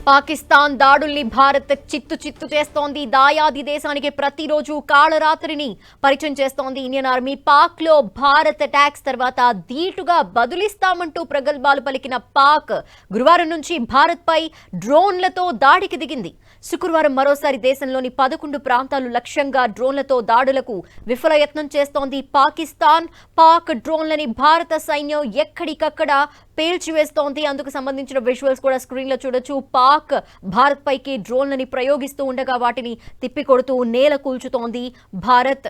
పాకిస్తాన్ దాడుల్ని భారత్ చిత్తు చేస్తోంది. దాయాది దేశానికి ప్రతిరోజు కాళరాత్రిని పరిచయం చేస్తోంది ఇండియన్ ఆర్మీ. పాక్ లో భారత్ అటాక్స్ తర్వాత ధీటుగా బదులిస్తామంటూ ప్రగల్భాలు పలికిన పాక్ గురువారం నుంచి భారత్ పై డ్రోన్లతో దాడికి దిగింది. శుక్రవారం మరోసారి దేశంలోని 11 ప్రాంతాలు లక్ష్యంగా డ్రోన్లతో దాడులకు విఫల యత్నం చేస్తోంది పాకిస్తాన్. పాక్ డ్రోన్లని భారత సైన్యం ఎక్కడికక్కడ పేల్చివేస్తోంది. అందుకు సంబంధించిన విజువల్స్ కూడా స్క్రీన్ లో చూడొచ్చు. పాక్ భారత్ పైకి డ్రోన్లని ప్రయోగిస్తూ ఉండగా వాటిని తిప్పికొడుతూ నేల కూల్చుతోంది భారత్.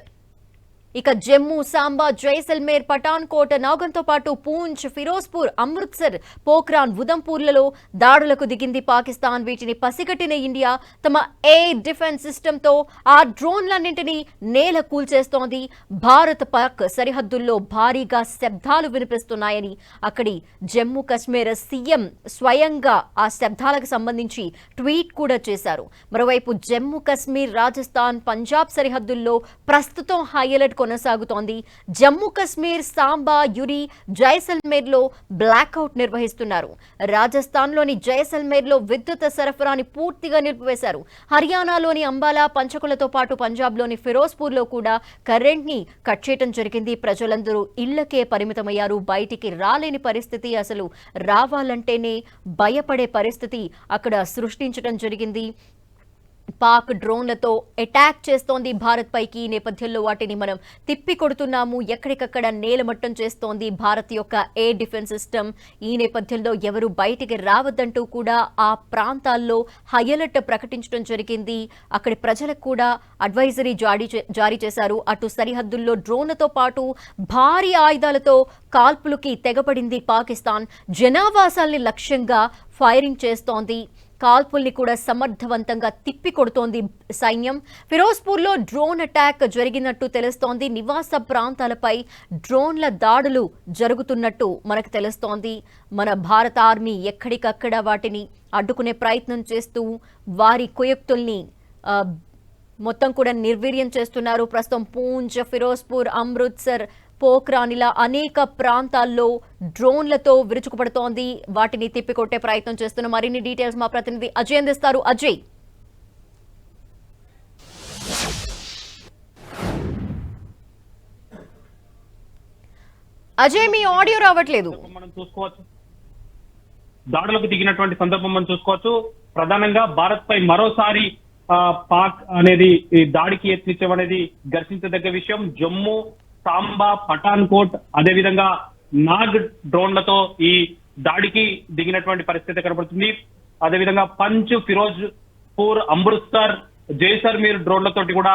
ఇక జమ్మూ, సాంబా, జైసల్మేర్, పఠాన్కోట్, నౌగన్తో పాటు పూంచ్, ఫిరోజ్పూర్, అమృత్సర్, పోఖ్రాన్, ఉదంపూర్లలో దాడులకు దిగింది పాకిస్తాన్. వీటిని పసిగట్టిన ఇండియా తమ ఎయిర్ డిఫెన్స్ సిస్టంతో ఆ డ్రోన్లన్నింటినీ నేల కూల్చేస్తోంది. భారత్ పాక్ సరిహద్దుల్లో భారీగా శబ్దాలు వినిపిస్తున్నాయని అక్కడి జమ్మూ కశ్మీర్ సీఎం స్వయంగా ఆ శబ్దాలకు సంబంధించి ట్వీట్ కూడా చేశారు. మరోవైపు జమ్మూ కశ్మీర్, రాజస్థాన్, పంజాబ్ సరిహద్దుల్లో ప్రస్తుతం హై అలర్ట్ కొనసాగుతోంది. జమ్మూ కశ్మీర్, సాంబా, యురి, జైసల్మేర్ లో బ్లాక్అవుట్ నిర్వహిస్తున్నారు. రాజస్థాన్ లోని జైసల్మేర్ లో విద్యుత్ సరఫరాని పూర్తిగా నిలిపివేశారు. హర్యానాలోని అంబాలా, పంచకులతో పాటు పంజాబ్ లోని ఫిరోజ్పూర్ లో కూడా కరెంట్ ని కట్ చేయడం జరిగింది. ప్రజలందరూ ఇళ్లకే పరిమితమయ్యారు. బయటికి రాలేని పరిస్థితి, అసలు రావాలంటేనే భయపడే పరిస్థితి అక్కడ సృష్టించడం జరిగింది. పాక్ డ్రోన్లతో అటాక్ చేస్తోంది భారత్ పైకి. ఈ నేపథ్యంలో వాటిని మనం తిప్పి కొడుతున్నాము, ఎక్కడికక్కడ నేలమట్టం చేస్తోంది భారత్ యొక్క ఎయిర్ డిఫెన్స్ సిస్టమ్. ఈ నేపథ్యంలో ఎవరు బయటికి రావద్దంటూ కూడా ఆ ప్రాంతాల్లో హై అలర్ట్ ప్రకటించడం జరిగింది. అక్కడి ప్రజలకు కూడా అడ్వైజరీ జారీ చేశారు. అటు సరిహద్దుల్లో డ్రోన్లతో పాటు భారీ ఆయుధాలతో కాల్పులకి తెగపడింది పాకిస్తాన్. జనావాసాల్ని లక్ష్యంగా ఫైరింగ్ చేస్తోంది. కాల్పుల్ని కూడా సమర్థవంతంగా తిప్పి కొడుతోంది సైన్యం. ఫిరోజ్పూర్లో డ్రోన్ అటాక్ జరిగినట్టు తెలుస్తోంది. నివాస ప్రాంతాలపై డ్రోన్ల దాడులు జరుగుతున్నట్టు మనకు తెలుస్తోంది. మన భారత ఆర్మీ ఎక్కడికక్కడ వాటిని అడ్డుకునే ప్రయత్నం చేస్తూ వారి కుయుక్తుల్ని మొత్తం కూడా నిర్వీర్యం చేస్తున్నారు. ప్రస్తుతం పూంచ్, ఫిరోజ్పూర్, అమృత్సర్, పోఖ్రాన్ ఇలా అనేక ప్రాంతాల్లో డ్రోన్లతో విరుచుకుపడుతోంది. వాటిని తిప్పికొట్టే ప్రయత్నం చేస్తున్న మరిన్ని డీటెయిల్స్ మా ప్రతినిధి అజయ్ అందిస్తారు. అజయ్ మీ ఆడియో రావట్లేదు. మనం చూసుకోవచ్చు, దాడులకు దిగినటువంటి సందర్భం మనం చూసుకోవచ్చు. ప్రధానంగా భారత్ పై మరోసారి పాక్ అనేది దాడికి యత్నించడం అనేది ఘర్షించదగ్గ విషయం. జమ్మూ, సాంబా, పఠాన్కోట్, అదేవిధంగా నాగ్ డ్రోన్లతో ఈ దాడికి దిగినటువంటి పరిస్థితి కనబడుతుంది. అదేవిధంగా పంచ్, ఫిరోజ్పూర్, అమృత్సర్, జైసల్మేర్ డ్రోన్లతోటి కూడా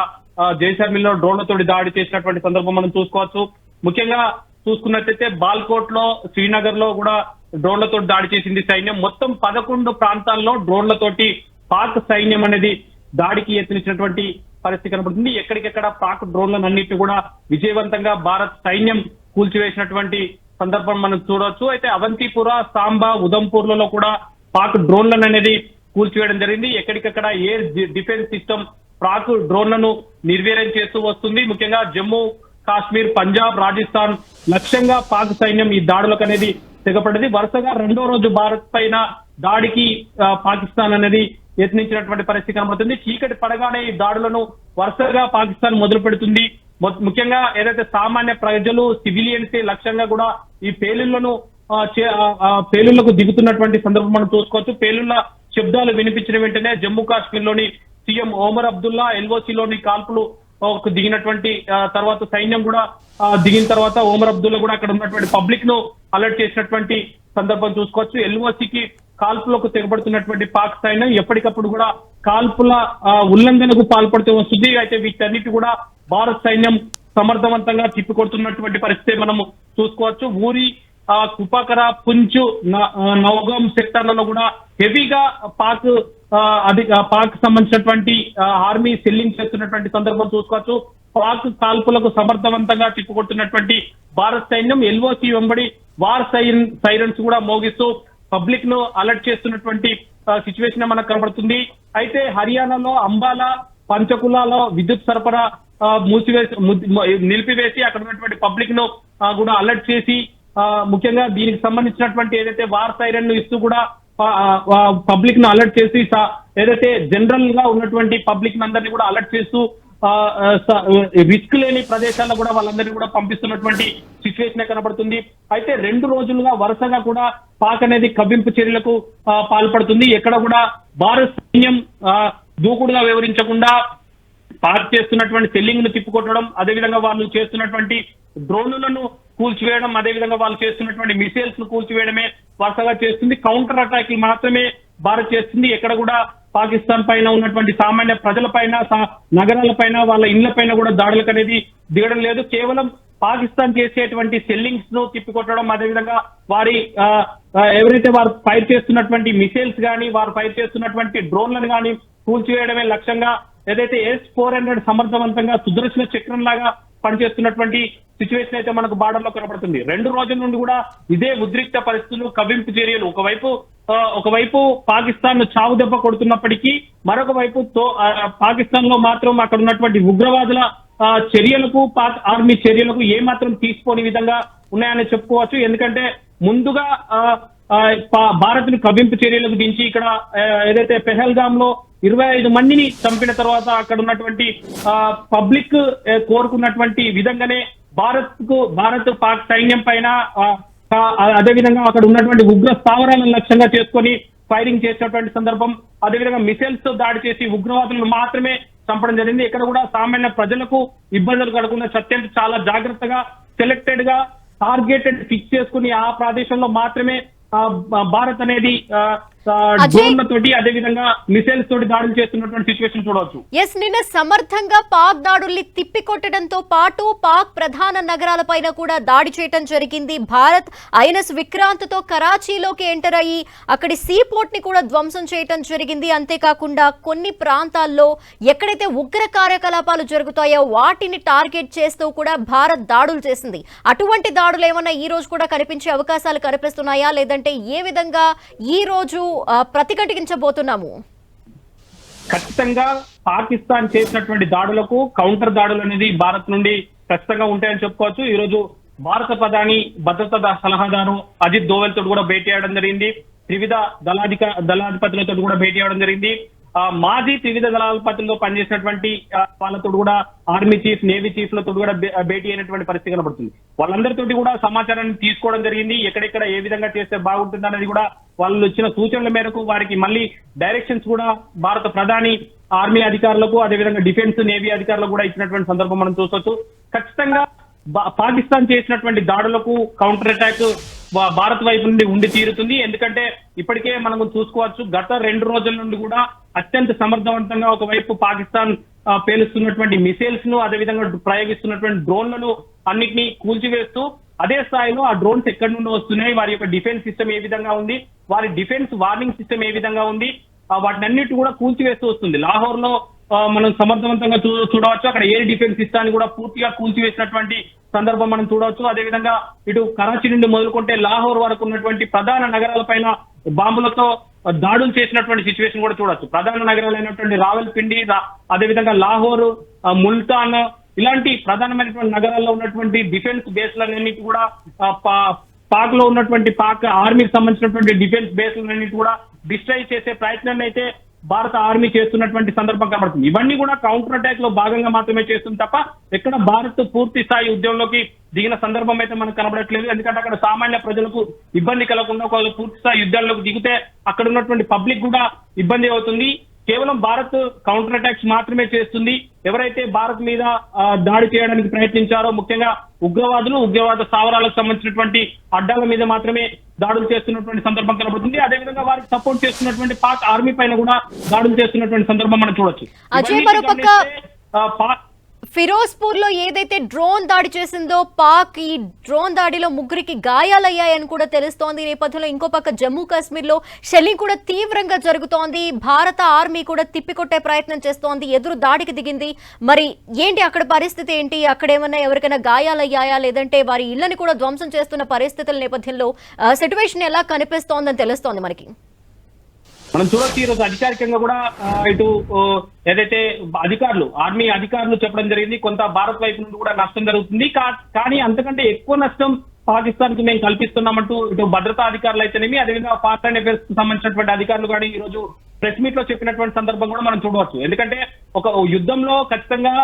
జైసల్మేర్ లో డ్రోన్లతోటి దాడి చేసినటువంటి సందర్భం మనం చూసుకోవచ్చు. ముఖ్యంగా చూసుకున్నట్లయితే బాల్కోట్ లో, శ్రీనగర్ లో కూడా డ్రోన్లతో దాడి చేసింది సైన్యం. మొత్తం 11 ప్రాంతాల్లో డ్రోన్లతోటి పాక్ సైన్యం అనేది దాడికి యత్నించినటువంటి పరిస్థితి కనబడుతుంది. ఎక్కడికెక్కడ పాక్ డ్రోన్లను అన్నిటి కూడా విజయవంతంగా భారత్ సైన్యం కూల్చివేసినటువంటి సందర్భం మనం చూడవచ్చు. అయితే అవంతిపుర, సాంబా, ఉదంపూర్లలో కూడా పాక్ డ్రోన్లను అనేది కూల్చివేయడం జరిగింది. ఎక్కడికక్కడ ఎయిర్ డిఫెన్స్ సిస్టమ్ పాక్ డ్రోన్లను నిర్వీర్యం చేస్తూ వస్తుంది. ముఖ్యంగా జమ్మూ కాశ్మీర్, పంజాబ్, రాజస్థాన్ లక్ష్యంగా పాక్ సైన్యం ఈ దాడులకు అనేది తెగపడ్డది. వరుసగా 2వ రోజు భారత్ పైన దాడికి పాకిస్తాన్ అనేది యత్నించినటువంటి పరిస్థితి కనబడుతుంది. చీకటి పడగానే ఈ దాడులను వరుసగా పాకిస్తాన్ మొదలు పెడుతుంది. ముఖ్యంగా ఏదైతే సామాన్య ప్రజలు, సివిలియన్స్ లక్ష్యంగా కూడా ఈ పేలుళ్లకు దిగుతున్నటువంటి సందర్భం మనం చూసుకోవచ్చు. పేలుళ్ల శబ్దాలు వినిపించిన వెంటనే జమ్మూ కాశ్మీర్ లోని సీఎం ఒమర్ అబ్దుల్లా ఎల్ఓసిలోని కాల్పులు దిగినటువంటి తర్వాత సైన్యం కూడా దిగిన తర్వాత ఒమర్ అబ్దుల్లా కూడా అక్కడ ఉన్నటువంటి పబ్లిక్ ను అలర్ట్ చేసినటువంటి సందర్భం చూసుకోవచ్చు. ఎల్ఓసికి కాల్పులకు తెగబడుతున్నటువంటి పాక్ సైన్యం ఎప్పటికప్పుడు కూడా కాల్పుల ఉల్లంఘనకు పాల్పడుతూ వస్తుంది. అయితే వీటన్నిటి కూడా భారత్ సైన్యం సమర్థవంతంగా తిప్పికొడుతున్నటువంటి పరిస్థితి మనము చూసుకోవచ్చు. ఊరి, కుపాకర, పుంచు, నౌగం సెక్టర్లలో కూడా హెవీగా పాక్ సంబంధించినటువంటి ఆర్మీ సెల్లింగ్ చేస్తున్నటువంటి సందర్భం చూసుకోవచ్చు. పాక్ కాల్పులకు సమర్థవంతంగా తిప్పికొడుతున్నటువంటి భారత్ సైన్యం ఎల్ఓసి వెంబడి వార్ సైరన్స్ కూడా మోగిస్తూ పబ్లిక్ ను అలర్ట్ చేస్తున్నటువంటి సిచ్యువేషన్ మనకు కనబడుతుంది. అయితే హర్యానాలో అంబాలా, పంచకులలో విద్యుత్ సరఫరా నిలిపివేసి అక్కడ ఉన్నటువంటి పబ్లిక్ ను కూడా అలర్ట్ చేసి ముఖ్యంగా దీనికి సంబంధించినటువంటి ఏదైతే వార్ సైరన్ ను ఇస్తూ కూడా పబ్లిక్ ను అలర్ట్ చేసి ఏదైతే జనరల్ గా ఉన్నటువంటి పబ్లిక్ అందరినీ కూడా అలర్ట్ చేస్తూ రిస్క్ లేని ప్రదేశాల్లో కూడా వాళ్ళందరినీ కూడా పంపిస్తున్నటువంటి సిచ్యువేషన్ కనబడుతుంది. అయితే 2 రోజులుగా వరుసగా కూడా పాక్ అనేది కవ్వింపు చర్యలకు పాల్పడుతుంది. ఎక్కడ కూడా భారత్ సైన్యం దూకుడుగా వివరించకుండా పాక్ చేస్తున్నటువంటి సెల్లింగ్ ను తిప్పుకొట్టడం, అదేవిధంగా వాళ్ళు చేస్తున్నటువంటి డ్రోన్లను కూల్చివేయడం, అదేవిధంగా వాళ్ళు చేస్తున్నటువంటి మిసైల్స్ ను కూల్చివేయడమే వరుసగా చేస్తుంది. కౌంటర్ అటాక్ మాత్రమే భారత్ చేస్తుంది. ఎక్కడ కూడా పాకిస్తాన్ పైన ఉన్నటువంటి సామాన్య ప్రజల పైన, నగరాల పైన, వాళ్ళ ఇళ్ల పైన కూడా దాడులకు అనేది దిగడం లేదు. కేవలం పాకిస్తాన్ చేసేటువంటి సెల్లింగ్స్ ను తిప్పికొట్టడం, అదేవిధంగా వారి ఎవరైతే వారు ఫైర్ చేస్తున్నటువంటి మిసైల్స్ కానీ, వారు ఫైర్ చేస్తున్నటువంటి డ్రోన్లను కానీ కూల్చివేయడమే లక్ష్యంగా ఏదైతే S-400 సమర్థవంతంగా సుదర్శన చక్రం లాగా పనిచేస్తున్నటువంటి సిచ్యువేషన్ అయితే మనకు బార్డర్ లో కనబడుతుంది. 2 రోజుల నుండి కూడా ఇదే ఉద్రిక్త పరిస్థితులు, కవ్వింపు చర్యలు. ఒకవైపు పాకిస్తాన్ ను చావు దెబ్బ కొడుతున్నప్పటికీ మరొక వైపు పాకిస్తాన్ లో మాత్రం అక్కడ ఉన్నటువంటి ఉగ్రవాదుల చర్యలకు, పాక్ ఆర్మీ చర్యలకు ఏమాత్రం తీసుకోని విధంగా ఉన్నాయని చెప్పుకోవచ్చు. ఎందుకంటే ముందుగా భారత్ ను కవ్వింపు చర్యలకు దించి ఇక్కడ ఏదైతే పెహల్గామ్ లో 25 మందిని చంపిన తర్వాత అక్కడ ఉన్నటువంటి పబ్లిక్ కోరుకున్నటువంటి విధంగానే భారత్ పాక్ సైన్యం పైన, అదేవిధంగా అక్కడ ఉన్నటువంటి ఉగ్ర స్థావరాలను లక్ష్యంగా చేసుకొని ఫైరింగ్ చేసినటువంటి సందర్భం, అదేవిధంగా మిసైల్స్ తో దాడి చేసి ఉగ్రవాదులను మాత్రమే చంపడం జరిగింది. ఇక్కడ కూడా సామాన్య ప్రజలకు ఇబ్బందులు కలగకుండా అత్యంత చాలా జాగ్రత్తగా సెలెక్టెడ్ గా టార్గెటెడ్ ఫిక్స్ చేసుకుని ఆ ప్రదేశంలో మాత్రమే భారత్ అనేది డ్రోన్లతోటి, అదేవిధంగా మిసైల్స్ తోటి దాడులు చేస్తున్నటువంటి సిచ్యువేషన్ చూడవచ్చు. నిన్న సమర్థంగా పాక్ దాడుల్ని తిప్పికొట్టడంతో పాటు పాక్ ప్రధాన నగరాలపైన కూడా దాడి చేయడం జరిగింది. భారత్ INS విక్రాంత్ తో కరాచీలోకి ఎంటర్ అయ్యి అక్కడి సీ పోర్ట్ ని కూడా ధ్వంసం చేయడం జరిగింది. అంతేకాకుండా కొన్ని ప్రాంతాల్లో ఎక్కడైతే ఉగ్ర కార్యకలాపాలు జరుగుతాయో వాటిని టార్గెట్ చేస్తూ కూడా భారత్ దాడులు చేసింది. అటువంటి దాడులు ఏమన్నా ఈ రోజు కూడా కనిపించే అవకాశాలు కనిపిస్తున్నాయా, లేదంటే ఏ విధంగా ఈ రోజు ప్రతిఘటించబోతున్నాము? ఖచ్చితంగా పాకిస్తాన్ చేసినటువంటి దాడులకు కౌంటర్ దాడులు అనేది భారత్ నుండి ఖచ్చితంగా ఉంటాయని చెప్పుకోవచ్చు. ఈ రోజు భారత ప్రధాని భద్రతా సలహాదారు అజిత్ దోవల్ తోటి కూడా భేటీ అవడం జరిగింది. త్రివిధ దళాధిపతులతో కూడా భేటీ అవడం జరిగింది. మాజీ త్రివిధ దళాధిపతుల్లో పనిచేసినటువంటి వాళ్ళతో కూడా ఆర్మీ చీఫ్, నేవీ చీఫ్ లతో కూడా భేటీ అయినటువంటి పరిస్థితి కనబడుతుంది. వాళ్ళందరితోటి కూడా సమాచారాన్ని తీసుకోవడం జరిగింది. ఎక్కడెక్కడ ఏ విధంగా చేస్తే బాగుంటుంది అనేది కూడా వాళ్ళు ఇచ్చిన సూచనల మేరకు వారికి మళ్ళీ డైరెక్షన్స్ కూడా భారత ప్రధాని ఆర్మీ అధికారులకు, అదేవిధంగా డిఫెన్స్, నేవీ అధికారులకు కూడా ఇచ్చినటువంటి సందర్భం మనం చూసొచ్చు. ఖచ్చితంగా పాకిస్తాన్ చేసినటువంటి దాడులకు కౌంటర్ అటాక్ భారత్ వైపు నుండి ఉండి తీరుతుంది. ఎందుకంటే ఇప్పటికే మనం చూసుకోవచ్చు, గత 2 రోజుల నుండి కూడా అత్యంత సమర్థవంతంగా ఒకవైపు పాకిస్తాన్ పేలుస్తున్నటువంటి మిసైల్స్ ను, అదేవిధంగా ప్రయోగిస్తున్నటువంటి డ్రోన్లను అన్నిటినీ కూల్చివేస్తూ, అదే స్థాయిలో ఆ డ్రోన్స్ ఎక్కడి నుండి వస్తున్నాయి, వారి యొక్క డిఫెన్స్ సిస్టమ్ ఏ విధంగా ఉంది, వారి డిఫెన్స్ వార్నింగ్ సిస్టమ్ ఏ విధంగా ఉంది, వాటిని అన్నిటి కూడా కూల్చివేస్తూ వస్తుంది. లాహోర్ లో మనం సమర్థవంతంగా చూడవచ్చు. అక్కడ ఎయిర్ డిఫెన్స్ సిస్టాన్ని కూడా పూర్తిగా కూల్చివేసినటువంటి సందర్భం మనం చూడవచ్చు. అదేవిధంగా ఇటు కరాచీ నుండి మొదలుకుంటే లాహోర్ వరకు ఉన్నటువంటి ప్రధాన నగరాలపైన బాంబులతో దాడులు చేసినటువంటి సిచ్యువేషన్ కూడా చూడొచ్చు. ప్రధాన నగరాలైనటువంటి రావల్పిండి, అదేవిధంగా లాహోర్, ముల్తాన్, ఇలాంటి ప్రధానమైనటువంటి నగరాల్లో ఉన్నటువంటి డిఫెన్స్ బేస్లన్నిటి కూడా పాక్ లో ఉన్నటువంటి పాక్ ఆర్మీకి సంబంధించినటువంటి డిఫెన్స్ బేస్లన్నిటి కూడా డిస్ట్రాయ్ చేసే ప్రయత్నాన్ని అయితే భారత ఆర్మీ చేస్తున్నటువంటి సందర్భం కనబడుతుంది. ఇవన్నీ కూడా కౌంటర్ అటాక్ లో భాగంగా మాత్రమే చేస్తుంది తప్ప ఎక్కడ భారత్ పూర్తి స్థాయి ఉద్యమంలోకి దిగిన సందర్భం అయితే మనకు కనబడట్లేదు. ఎందుకంటే అక్కడ సామాన్య ప్రజలకు ఇబ్బంది కలగకుండా పూర్తి స్థాయి యుద్ధాల్లోకి దిగితే అక్కడ ఉన్నటువంటి పబ్లిక్ కూడా ఇబ్బంది అవుతుంది. కేవలం భారత్ కౌంటర్ అటాక్స్ మాత్రమే చేస్తుంది. ఎవరైతే భారత్ మీద దాడి చేయడానికి ప్రయత్నించారో, ముఖ్యంగా ఉగ్రవాద స్థావరాలకు సంబంధించినటువంటి అడ్డాల మీద మాత్రమే దాడులు చేస్తున్నటువంటి సందర్భం కనబడుతుంది. అదేవిధంగా వారికి సపోర్ట్ చేస్తున్నటువంటి పాక్ ఆర్మీ పైన కూడా దాడులు చేస్తున్నటువంటి సందర్భం మనం చూడొచ్చు. ఫిరోజ్పూర్ లో ఏదైతే డ్రోన్ దాడి చేసిందో పాక్, ఈ డ్రోన్ దాడిలో 3కి గాయాలయ్యాయని కూడా తెలుస్తోంది. ఈ నేపథ్యంలో ఇంకో పక్క జమ్మూ కాశ్మీర్ లో షెల్లింగ్ కూడా తీవ్రంగా జరుగుతోంది. భారత ఆర్మీ కూడా తిప్పికొట్టే ప్రయత్నం చేస్తోంది, ఎదురు దాడికి దిగింది. మరి ఏంటి అక్కడ పరిస్థితి ఏంటి? అక్కడ ఏమన్నా ఎవరికైనా గాయాలయ్యాయా, లేదంటే వారి ఇళ్లని కూడా ధ్వంసం చేస్తున్న పరిస్థితుల నేపథ్యంలో సిచ్యువేషన్ ఎలా కనిపిస్తోందని తెలుస్తోంది మనకి. మనం చూడొచ్చు ఈ రోజు అధికారికంగా కూడా ఇటు ఏదైతే ఆర్మీ అధికారులు చెప్పడం జరిగింది, కొంత భారత్ వైపు నుండి కూడా నష్టం జరుగుతుంది. కానీ అంతకంటే ఎక్కువ నష్టం పాకిస్తాన్ కి మేము కల్పిస్తున్నామంటూ ఇటు భద్రతా అధికారులు అయితేనేమి, అదేవిధంగా ఫారెన్ అఫేర్స్ కి సంబంధించినటువంటి అధికారులు కానీ ఈ రోజు ప్రెస్ మీట్ లో చెప్పినటువంటి సందర్భం కూడా మనం చూడవచ్చు. ఎందుకంటే ఒక యుద్ధంలో ఖచ్చితంగా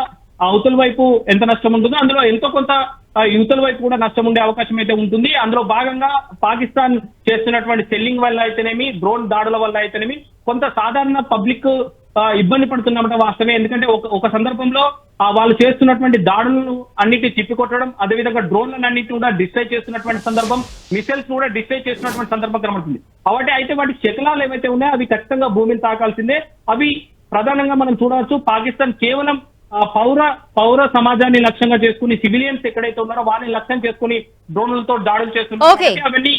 అవతల వైపు ఎంత నష్టం ఉంటుందో అందులో ఎంతో కొంత యువతల వైపు కూడా నష్టం ఉండే అవకాశం అయితే ఉంటుంది. అందులో భాగంగా పాకిస్తాన్ చేస్తున్నటువంటి సెల్లింగ్ వల్ల అయితేనేమి, డ్రోన్ దాడుల వల్ల అయితేనేమి కొంత సాధారణ పబ్లిక్ ఇబ్బంది పడుతున్నమాట వాస్తవమే. ఎందుకంటే ఒక సందర్భంలో వాళ్ళు చేస్తున్నటువంటి దాడులను అన్నిటి తిప్పికొట్టడం, అదేవిధంగా డ్రోన్లను అన్నిటి కూడా డిస్ట్రై చేస్తున్నటువంటి సందర్భం, మిసైల్స్ కూడా డిస్ట్రై చేస్తున్నటువంటి సందర్భం కనబడుతుంది. కాబట్టి అయితే వాటి శకలాలు ఏవైతే ఉన్నాయో అవి ఖచ్చితంగా భూమిని తాకాల్సిందే. అవి ప్రధానంగా మనం చూడవచ్చు పాకిస్తాన్ కేవలం పౌర సమాజాన్ని లక్ష్యంగా చేసుకుని, సివిలియన్స్ ఎక్కడైతే ఉన్నారో వాళ్ళని లక్ష్యం చేసుకుని డ్రోన్లతో దాడులు చేస్తున్నారు. అవన్నీ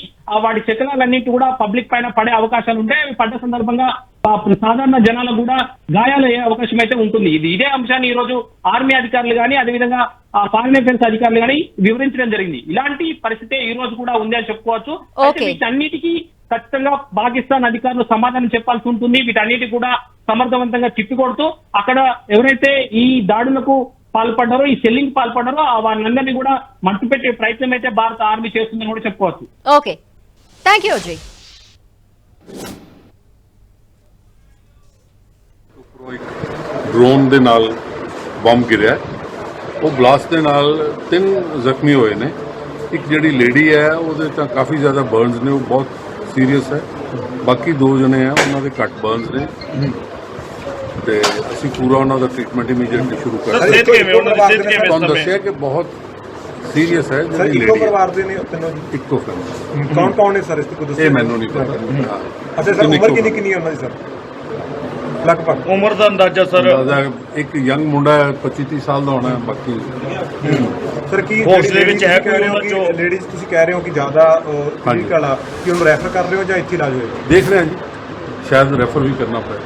వాటి శకలాలన్నింటి కూడా పబ్లిక్ పైన పడే అవకాశాలు ఉంటాయి. అవి పడ్డ సందర్భంగా సాధారణ జనాలకు కూడా గాయాలు అయ్యే అవకాశం అయితే ఉంటుంది. ఇదే అంశాన్ని ఈ రోజు ఆర్మీ అధికారులు కానీ, అదేవిధంగా ఫారెన్ అఫేర్స్ అధికారులు కానీ వివరించడం జరిగింది. ఇలాంటి పరిస్థితి ఈ రోజు కూడా ఉంది అని చెప్పుకోవచ్చు. వీటన్నిటికీ ఖచ్చితంగా పాకిస్తాన్ అధికారులు సమాధానం చెప్పాల్సి ఉంటుంది. వీటన్నిటి కూడా సమర్థవంతంగా తిప్పికొడుతూ అక్కడ ఎవరైతే ఈ దాడులకు పాల్పడ్డారో, ఈ సెల్లింగ్ పాల్పడ్డారో వాళ్ళందరినీ కూడా మట్టు పెట్టే ప్రయత్నం అయితే భారత ఆర్మీ చేస్తుందని కూడా చెప్పుకోవచ్చు. Okay, thank you Ajay. Drone ਦੇ ਨਾਲ ਬੰਬ ਗਿਰਿਆ, ਉਹ ਬਲਾਸਟ ਦੇ ਨਾਲ 3 ਜ਼ਖਮੀ ਹੋਏ ਨੇ। ਇੱਕ ਜਿਹੜੀ ਲੇਡੀ ਹੈ ਉਹਦੇ ਤਾਂ ਕਾਫੀ ਜ਼ਿਆਦਾ ਬਰਨਸ ਨੇ, ਉਹ ਬਹੁਤ ਸੀਰੀਅਸ ਹੈ। ਬਾਕੀ 2 ਜਣੇ ਆ ਉਹਨਾਂ ਦੇ ਘੱਟ ਬਰਨਸ ਨੇ ਤੇ ਅਸੀਂ ਪੂਰਾ ਉਹਨਾਂ ਦਾ ਟ੍ਰੀਟਮੈਂਟ ਇਮੀਡੀਏਟਲੀ ਸ਼ੁਰੂ ਕਰ ਦਿੱਤਾ। ਤੁਹਾਨੂੰ ਦੱਸਿਆ ਕਿ ਬਹੁਤ ਸੀਰੀਅਸ ਹੈ ਜਿਹੜੀ ਲੇਡੀ। ਇੱਕੋ ਪਰਿਵਾਰ ਦੇ ਨੇ ਤਿੰਨੋਂ ਜੀ? ਇੱਕੋ ਫੈਮਿਲੀ। ਕੌਣ ਨੇ ਸਰ ਇਸ ਤੋਂ ਕੁਝ ਇਹ ਮੈਨੂੰ ਨਹੀਂ ਪਤਾ। ਅੱਛਾ ਸਰ, ਉਮਰ ਕਿੰਨੀ ਹੈ ਉਹਨਾਂ ਦੀ ਸਰ? ਲਗਭਗ ਉਮਰ ਦਾ ਅੰਦਾਜ਼ਾ ਸਰ? ਇੱਕ ਯੰਗ ਮੁੰਡਾ ਹੈ, 25-30 ਸਾਲ ਦਾ ਹੋਣਾ। ਬਾਕੀ ਸਰ ਕੀ ਹੌਸਲੇ ਵਿੱਚ ਹੈ ਕੋਈ ਉਹਨਾਂ ਚੋਂ? ਲੇਡੀਜ਼ ਤੁਸੀਂ ਕਹਿ ਰਹੇ ਹੋ ਕਿ ਜ਼ਿਆਦਾ ਕ੍ਰਿਟੀਕਲ ਆ, ਕਿ ਉਹਨੂੰ ਰੈਫਰ ਕਰ ਰਹੇ ਹੋ ਜਾਂ ਇੱਥੇ ਇਲਾਜ ਹੋਏਗਾ? ਦੇਖ ਰਹੇ ਹਾਂ ਜੀ, ਸ਼ਾਇਦ ਰੈਫਰ ਵੀ ਕਰਨਾ ਪਏ।